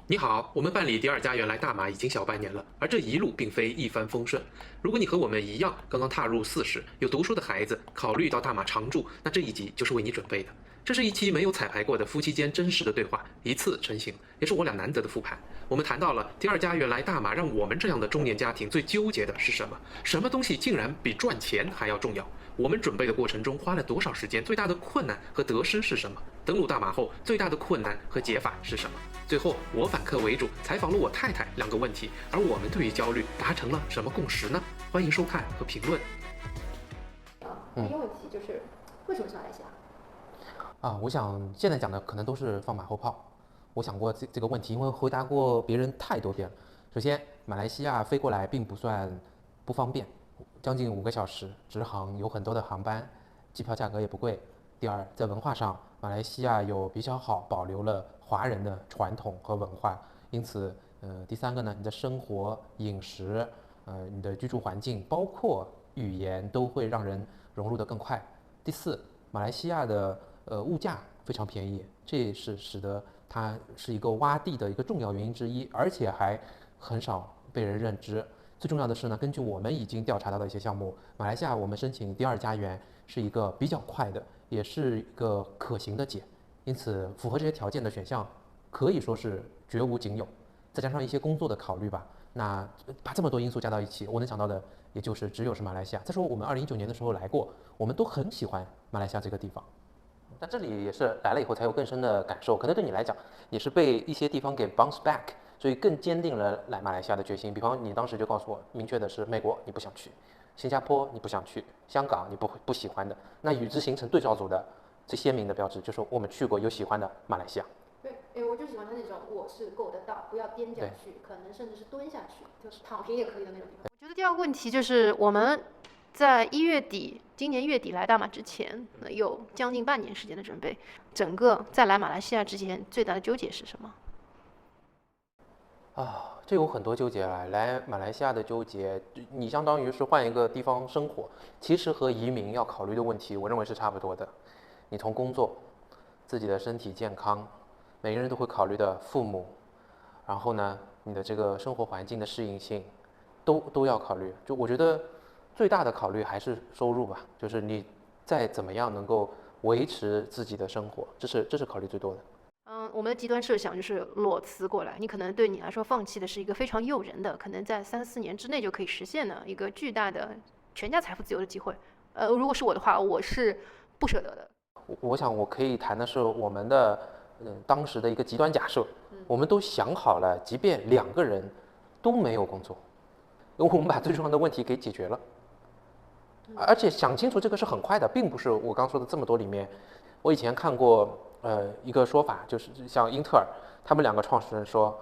你好，我们办理第二家园来大马已经小半年了，而这一路并非一帆风顺。如果你和我们一样刚刚踏入40，有读书的孩子，考虑到大马常住，那这一集就是为你准备的。这是一期没有彩排过的夫妻间真实的对话，一次成型，也是我俩难得的复盘。我们谈到了第二家园来大马让我们这样的中年家庭最纠结的是什么？什么东西竟然比赚钱还要重要？我们准备的过程中花了多少时间？最大的困难和得失是什么？登陆大马后最大的困难和解法是什么？最后，我反客为主，采访了我太太2个问题，而我们对于焦虑达成了什么共识呢？欢迎收看和评论。第一个问题就是为什么是马来西亚？我想现在讲的可能都是放马后炮。我想过这个问题，因为回答过别人太多遍了。首先，马来西亚飞过来并不算不方便，将近5个小时直航，有很多的航班，机票价格也不贵。第二，在文化上，马来西亚有比较好保留了华人的传统和文化，因此，第三个呢，你的生活、饮食，你的居住环境，包括语言，都会让人融入得更快。第四，马来西亚的物价非常便宜，这也是使得它是一个洼地的一个重要原因之一，而且还很少被人认知。最重要的是呢，根据我们已经调查到的一些项目，马来西亚我们申请第二家园是一个比较快的，也是一个可行的解，因此符合这些条件的选项可以说是绝无仅有。再加上一些工作的考虑吧，那把这么多因素加到一起，我能想到的也就是只有是马来西亚。再说我们2019年的时候来过，我们都很喜欢马来西亚这个地方。但这里也是来了以后才有更深的感受，可能对你来讲也是被一些地方给 bounce back，所以更坚定了来马来西亚的决心。比方你当时就告诉我，明确的是美国你不想去，新加坡你不想去，香港你不喜欢的，那与之形成对照组的最鲜明的标志就是我们去过有喜欢的马来西亚。对，因为我就喜欢他那种我是够得到，不要踮脚去，可能甚至是蹲下去，就是躺平也可以的那种地方。我觉得第二个问题就是我们在今年月底来大马之前，有将近半年时间的准备。整个在来马来西亚之前，最大的纠结是什么？这有很多纠结啊。来马来西亚的纠结，你相当于是换一个地方生活，其实和移民要考虑的问题，我认为是差不多的。你从工作、自己的身体健康，每个人都会考虑的父母，然后呢，你的这个生活环境的适应性，都要考虑。就我觉得最大的考虑还是收入吧，就是你再怎么样能够维持自己的生活，这是考虑最多的。我们的极端设想就是裸辞过来，你可能对你来说放弃的是一个非常诱人的，可能在3-4年之内就可以实现的一个巨大的全家财富自由的机会。如果是我的话，我是不舍得的。我想我可以谈的是我们的当时的一个极端假设，我们都想好了，即便2个人都没有工作，我们把最重要的问题给解决了，而且想清楚这个是很快的，并不是我刚说的这么多里面。我以前看过一个说法，就是像英特尔他们2个创始人说，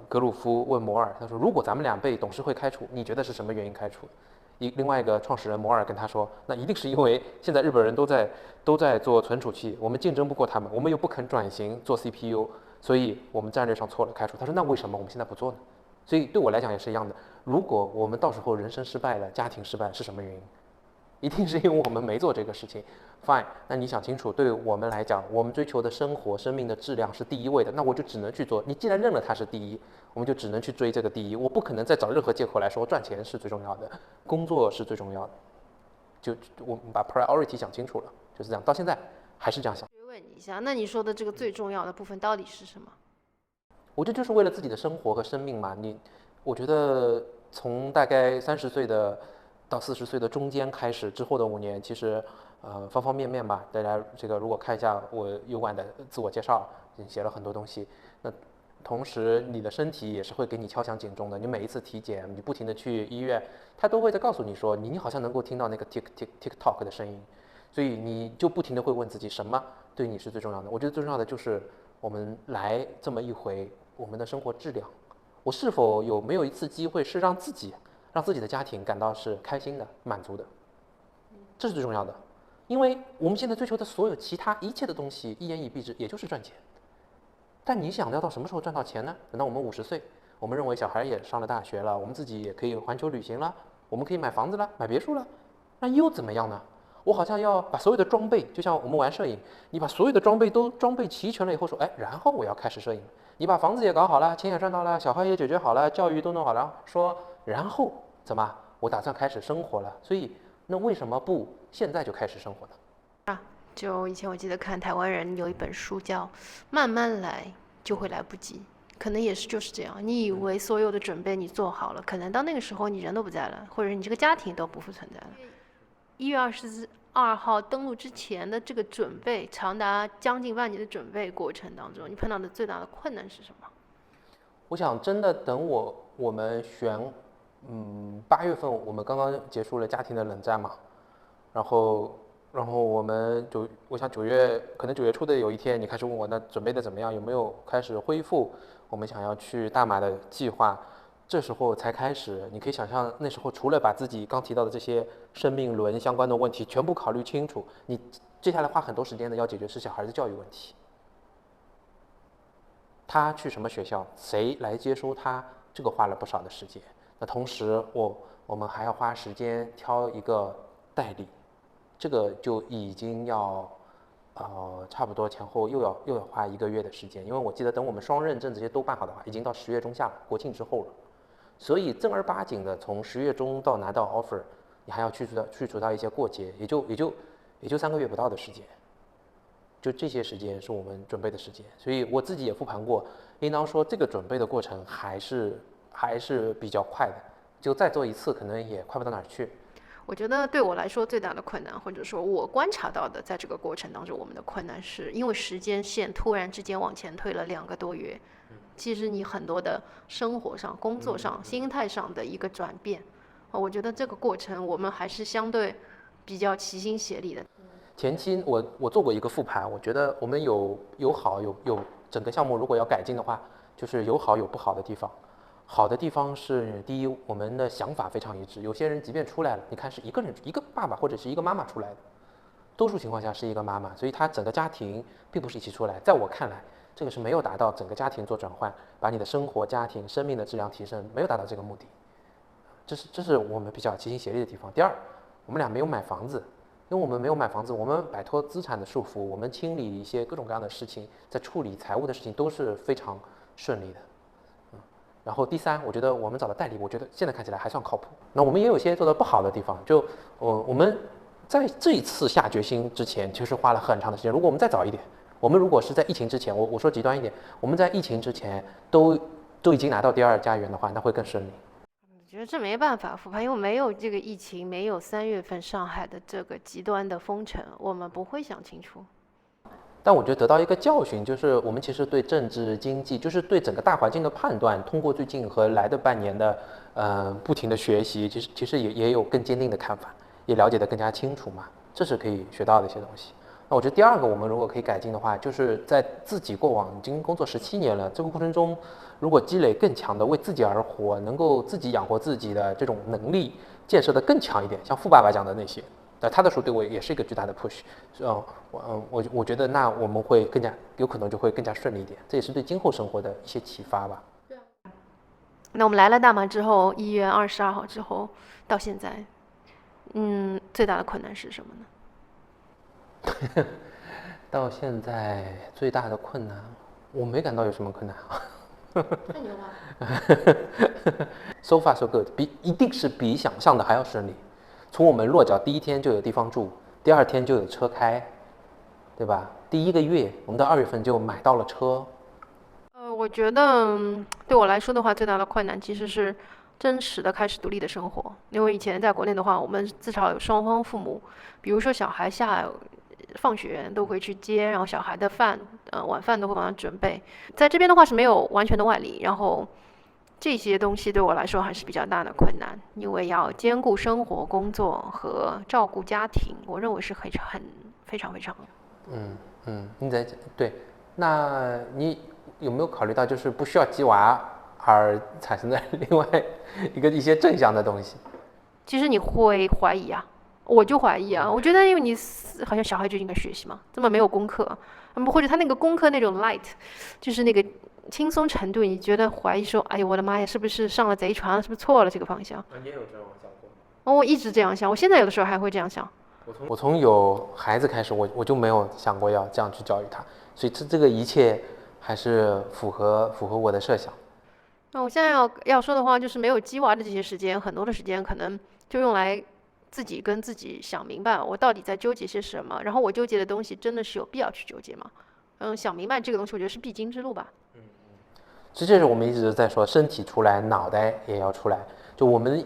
格鲁夫问摩尔，他说如果咱们俩被董事会开除，你觉得是什么原因开除？另外一个创始人摩尔跟他说，那一定是因为现在日本人都在做存储器，我们竞争不过他们，我们又不肯转型做 CPU， 所以我们战略上错了，开除。他说那为什么我们现在不做呢？所以对我来讲也是一样的，如果我们到时候人生失败了，家庭失败了，是什么原因？一定是因为我们没做这个事情。Fine， 那你想清楚，对我们来讲，我们追求的生活、生命的质量是第一位的，那我就只能去做。你既然认了它是第一，我们就只能去追这个第一。我不可能再找任何借口来说赚钱是最重要的，工作是最重要的。就我们把 priority 想清楚了，就是这样。到现在还是这样想。问你一下，那你说的这个最重要的部分到底是什么？我这就是为了自己的生活和生命嘛。我觉得从大概30岁的到40岁的中间开始之后的5年，其实方方面面吧。大家这个如果看一下我油管的自我介绍，已经写了很多东西。那同时你的身体也是会给你敲响警钟的。你每一次体检，你不停的去医院，他都会在告诉你说，你好像能够听到那个 tick tock 的声音，所以你就不停的会问自己，什么对你是最重要的？我觉得最重要的就是我们来这么一回，我们的生活质量，我是否有没有一次机会是让自己的家庭感到是开心的、满足的，这是最重要的。因为我们现在追求的所有其他一切的东西，一言以蔽之，也就是赚钱。但你想要到什么时候赚到钱呢？等到我们50岁，我们认为小孩也上了大学了，我们自己也可以环球旅行了，我们可以买房子了，买别墅了，那又怎么样呢？我好像要把所有的装备，就像我们玩摄影，你把所有的装备都装备齐全了以后说，哎，然后我要开始摄影。你把房子也搞好了，钱也赚到了，小孩也解决好了，教育都弄好了，说然后怎么？我打算开始生活了。所以那为什么不现在就开始生活呢？就以前我记得看台湾人有一本书叫《慢慢来就会来不及》，可能也是就是这样。你以为所有的准备你做好了，可能到那个时候你人都不在了，或者你这个家庭都不复存在了。1月22号登陆之前的这个准备，长达将近半年的准备过程当中，你碰到的最大的困难是什么？我想真的等我们选，8月份我们刚刚结束了家庭的冷战嘛，然后我们我想9月可能9月初的有一天，你开始问我那准备的怎么样，有没有开始恢复我们想要去大马的计划，这时候才开始。你可以想象那时候除了把自己刚提到的这些生命轮相关的问题全部考虑清楚，你接下来花很多时间的要解决是小孩的教育问题。他去什么学校，谁来接收他，这个花了不少的时间。那同时我们还要花时间挑一个代理，这个就已经要差不多前后又要花1个月的时间，因为我记得等我们双认证这些都办好的话，已经到10月中下了，国庆之后了。所以正儿八经的从10月中到拿到 offer， 你还要去除到一些过节，也就3个月不到的时间。就这些时间是我们准备的时间，所以我自己也复盘过，应当说这个准备的过程还是比较快的，就再做一次可能也快不到哪儿去。我觉得对我来说最大的困难，或者说我观察到的，在这个过程当中，我们的困难是因为时间线突然之间往前推了2个多月，其实你很多的生活上、工作上、心态上的一个转变，我觉得这个过程我们还是相对比较齐心协力的。前期我做过一个复盘，我觉得我们有好有整个项目如果要改进的话，就是有好有不好的地方。好的地方是第一，我们的想法非常一致。有些人即便出来了，你看是一个人一个爸爸或者是一个妈妈出来的，多数情况下是一个妈妈，所以他整个家庭并不是一起出来。在我看来，这个是没有达到整个家庭做转换，把你的生活、家庭、生命的质量提升，没有达到这个目的。这是我们比较齐心协力的地方。第二，我们俩没有买房子。因为我们没有买房子，我们摆脱资产的束缚，我们清理一些各种各样的事情，在处理财务的事情都是非常顺利的。然后第三，我觉得我们找的代理，我觉得现在看起来还算靠谱。那我们也有些做的不好的地方，就我们在这一次下决心之前，其实花了很长的时间。如果我们再早一点，我们如果是在疫情之前，我说极端一点，我们在疫情之前都已经拿到第2家园的话，那会更顺利。我觉得这没办法复盘，因为没有这个疫情，没有3月份上海的这个极端的封城，我们不会想清楚。但我觉得得到一个教训，就是我们其实对政治经济，就是对整个大环境的判断，通过最近和来的半年的不停的学习，其实也有更坚定的看法，也了解得更加清楚嘛，这是可以学到的一些东西。那我觉得第二个，我们如果可以改进的话，就是在自己过往已经工作17年了，这个过程中，如果积累更强的为自己而活，能够自己养活自己的这种能力建设得更强一点，像富爸爸讲的那些，他的书对我也是一个巨大的 push。我觉得那我们会更加有可能就会更加顺利一点，这也是对今后生活的一些启发吧。那我们来了大马之后，1月22号之后到现在，最大的困难是什么呢？到现在最大的困难，我没感到有什么困难啊。太牛了So far so good， 一定是比想象的还要顺利。从我们落脚第1天就有地方住，第2天就有车开，对吧？第1个月，我们到2月份就买到了车。我觉得对我来说的话，最大的困难其实是真实的开始独立的生活。因为以前在国内的话，我们至少有双方父母，比如说小孩放学都会去接，然后小孩的晚饭都会帮他准备。在这边的话是没有完全的外力，然后这些东西对我来说还是比较大的困难，因为要兼顾生活、工作和照顾家庭，我认为是非常对，那你有没有考虑到就是不需要鸡娃而产生的另外一些正向的东西？其实你会怀疑啊，我就怀疑啊，我觉得因为你好像小孩就应该学习嘛，这么没有功课，或者他那个功课那种 light， 就是那个轻松程度，你觉得怀疑说，哎呦我的妈呀，是不是上了贼船了，是不是错了这个方向？你也有这种想过？我一直这样想，我现在有的时候还会这样想。我从有孩子开始，我就没有想过要这样去教育他，所以这个一切还是符合我的设想。那我现在要说的话，就是没有鸡娃的这些时间，很多的时间可能就用来自己跟自己想明白，我到底在纠结些什么，然后我纠结的东西真的是有必要去纠结吗？想明白这个东西，我觉得是必经之路吧。其实这是我们一直在说，身体出来，脑袋也要出来。就我们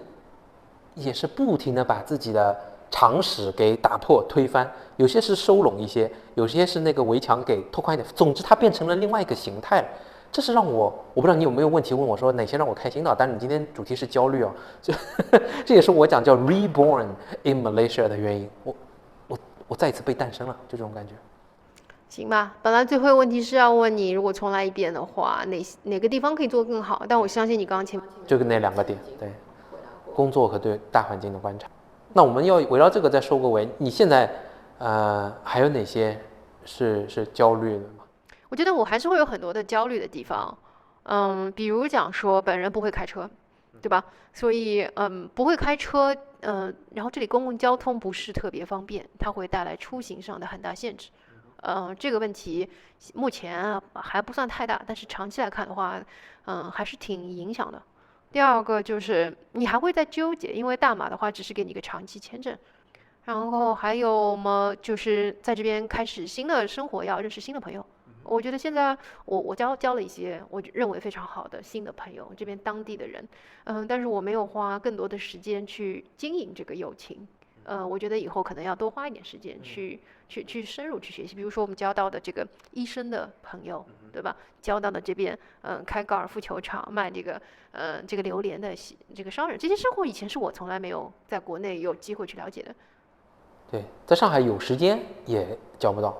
也是不停的把自己的常识给打破、推翻，有些是收拢一些，有些是那个围墙给拓宽一点。总之，它变成了另外一个形态了。这是让我不知道你有没有问题问我说哪些让我开心的，但是你今天主题是焦虑哦，这也是我讲叫 reborn in Malaysia 的原因。我再一次被诞生了，就这种感觉。行吧，本来最后一个问题是要问你，如果重来一遍的话，哪个地方可以做更好？但我相信你刚刚前面就跟那2个点，对，工作和对大环境的观察。那我们要围绕这个再收个尾。你现在还有哪些是焦虑的吗？我觉得我还是会有很多的焦虑的地方，比如讲说本人不会开车，对吧？所以不会开车，然后这里公共交通不是特别方便，它会带来出行上的很大限制。这个问题目前还不算太大，但是长期来看的话，还是挺影响的。第二个就是你还会在纠结，因为大马的话只是给你一个长期签证，然后还有么就是在这边开始新的生活，要认识新的朋友。我觉得现在我交了一些我认为非常好的新的朋友，这边当地的人，但是我没有花更多的时间去经营这个友情。我觉得以后可能要多花一点时间去深入去学习，比如说我们交到的这个医生的朋友，对吧？交到的这边开高尔夫球场卖这个榴莲的这个商人，这些生活以前是我从来没有在国内有机会去了解的。对，在上海有时间也交不到。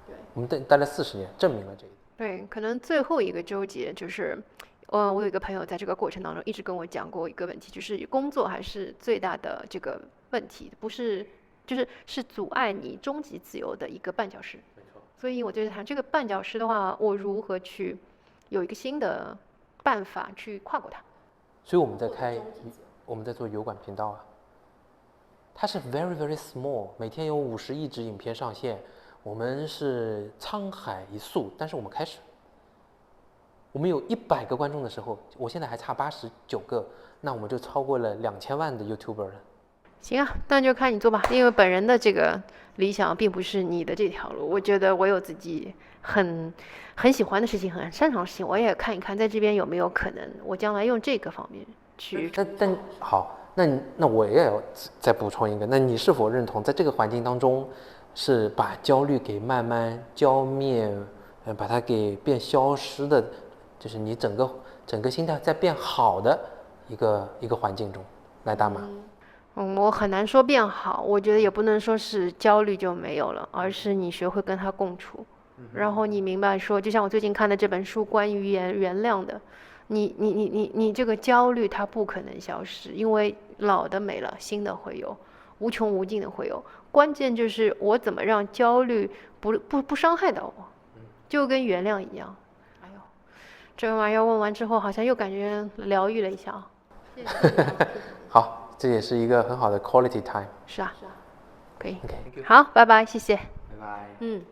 对，我们待了40年，证明了这一点。对，可能最后一个纠结就是，我有一个朋友在这个过程当中一直跟我讲过一个问题，就是工作还是最大的这个问题，不是，是阻碍你终极自由的一个绊脚石。没错。所以我觉得谈这个绊脚石的话，我如何去有一个新的办法去跨过它？所以我们在做油管频道啊，它是 very very small， 每天有50亿支影片上线。我们是沧海一粟，但是我们开始，我们有100个观众的时候，我现在还差89个，那我们就超过了2000万的 YouTuber 了。行啊，那就看你做吧，因为本人的这个理想并不是你的这条路。我觉得我有自己很喜欢的事情，很擅长的事情，我也看一看在这边有没有可能，我将来用这个方面去。但好，那我也要再补充一个，那你是否认同，在这个环境当中，是把焦虑给慢慢浇灭，把它给变消失的，就是你整个心态在变好的一个环境中来大马。我很难说变好，我觉得也不能说是焦虑就没有了，而是你学会跟它共处，然后你明白说，就像我最近看的这本书关于原谅的，你这个焦虑它不可能消失，因为老的没了，新的会有，无穷无尽的会有。关键就是我怎么让焦虑不伤害到我，就跟原谅一样。哎呦，这个玩意儿问完之后，好像又感觉疗愈了一下啊。谢谢。好，这也是一个很好的 quality time。是啊，可以。OK，好，拜拜，谢谢。拜拜。嗯。